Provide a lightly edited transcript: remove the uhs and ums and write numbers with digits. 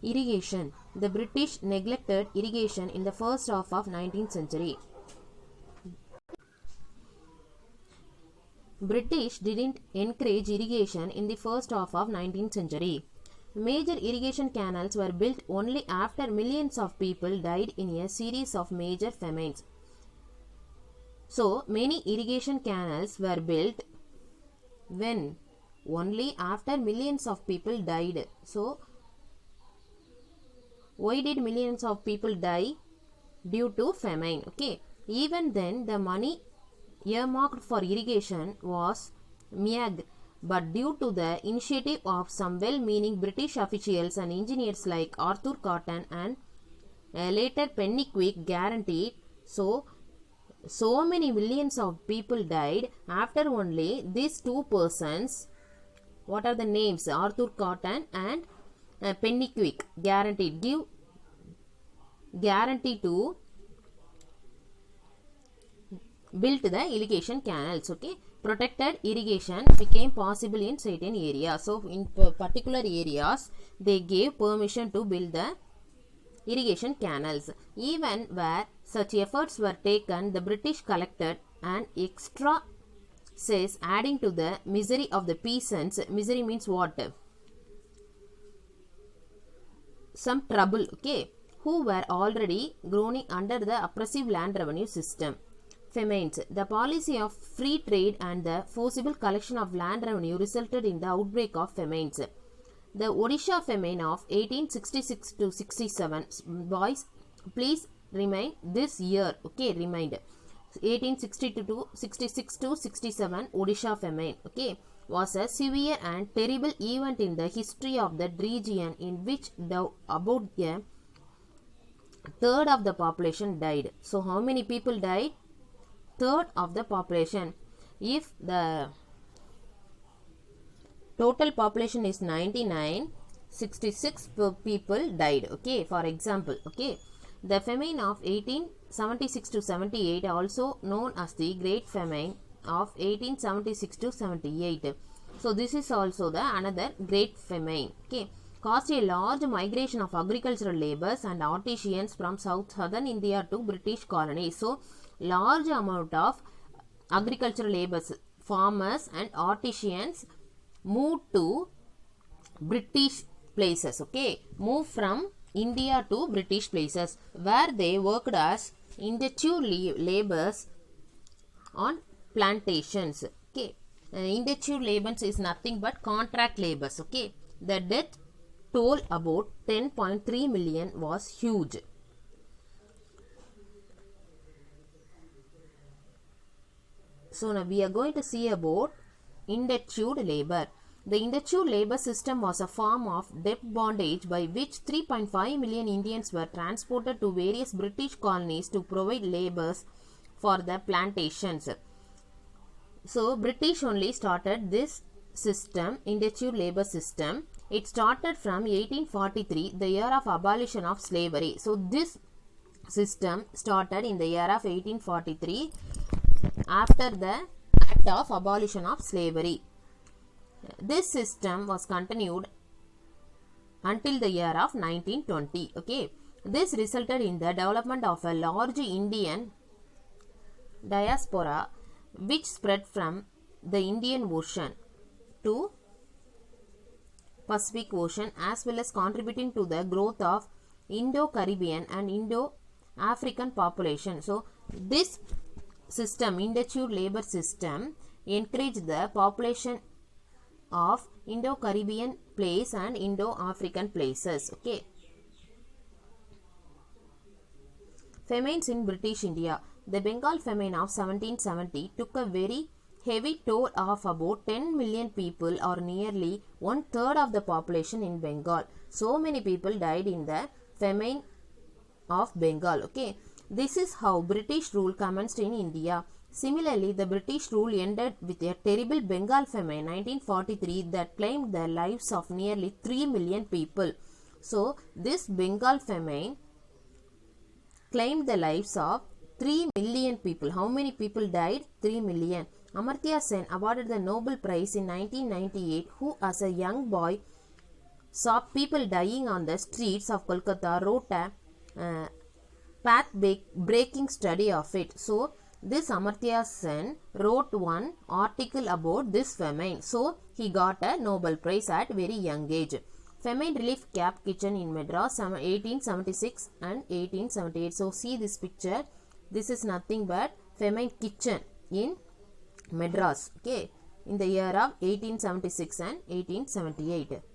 Irrigation. The British neglected irrigation in the first half of 19th century. British didn't encourage irrigation in the first half of 19th century. Major irrigation canals were built only after millions of people died in a series of major famines. So, many irrigation canals were built when? Only after millions of people died. So, why did millions of people die? Due to famine. Okay. Even then, the money earmarked for irrigation was meagre, but due to the initiative of some well-meaning British officials and engineers like Arthur Cotton and later Pennywhick guaranteed, so many millions of people died after only these two persons. What are the names? Arthur Cotton and Pennywhick guarantee to built the irrigation canals. Okay, protected irrigation became possible in certain areas. So in particular areas they gave permission to build the irrigation canals. Even where such efforts were taken, the British collected an extra cess, adding to the misery of the peasants. Misery means what? Some trouble. Okay, who were already groaning under the oppressive land revenue system. Famines. The policy of free trade and the forcible collection of land revenue resulted in the outbreak of famines. The Odisha famine of 1866 to 67. Boys, please remind this year. Okay, remind. 1862 to 66 to 67 Odisha famine. Okay, was a severe and terrible event in the history of that region, in which about a third of the population died. So how many people died? Third of the population. If the total population is 99, 66 people died. Okay, for example. Okay, the famine of 1876 to 78, also known as the Great Famine of 1876 to 78. So this is also the another Great Famine. Okay, caused a large migration of agricultural laborers and artisans from southern India to British colonies. So large amount of agricultural laborers, farmers and artisans moved to British places. Okay, move from India to British places, where they worked as indentured laborers on plantations. Okay, indentured laborers is nothing but contract laborers. Okay, the death toll about 10.3 million was huge. So now we are going to see about indentured labor. The indentured labor system was a form of debt bondage by which 3.5 million Indians were transported to various British colonies to provide laborers for the plantations. So British only started this system, indentured labor system. It started from 1843, the year of abolition of slavery. So this system started in the year of 1843 after the act of abolition of slavery. This system was continued until the year of 1920. Okay, this resulted in the development of a large Indian diaspora, which spread from the Indian Ocean to Pacific Ocean, as well as contributing to the growth of Indo-Caribbean and Indo-African population. So this system, indentured labor system, encouraged the population of Indo-Caribbean place and Indo-African places. Okay, famines in British India. The Bengal famine of 1770 took a very heavy toll of about 10 million people, or nearly one third of the population in Bengal. So many people died in the famine of Bengal. Okay, this is how British rule commenced in India. Similarly, the British rule ended with a terrible Bengal famine 1943 that claimed the lives of nearly 3 million people. So this Bengal famine claimed the lives of 3 million people. How many people died? 3 million. Amartya Sen awarded the Nobel Prize in 1998, who as a young boy saw people dying on the streets of Kolkata, wrote a path breaking study of it. So this Amartya Sen wrote one article about this famine. So he got a Nobel Prize at very young age. Famine relief camp kitchen in Madras 1876 and 1878. So see this picture. This is nothing but famine kitchen in Madras. Okay, in the year of 1876 and 1878.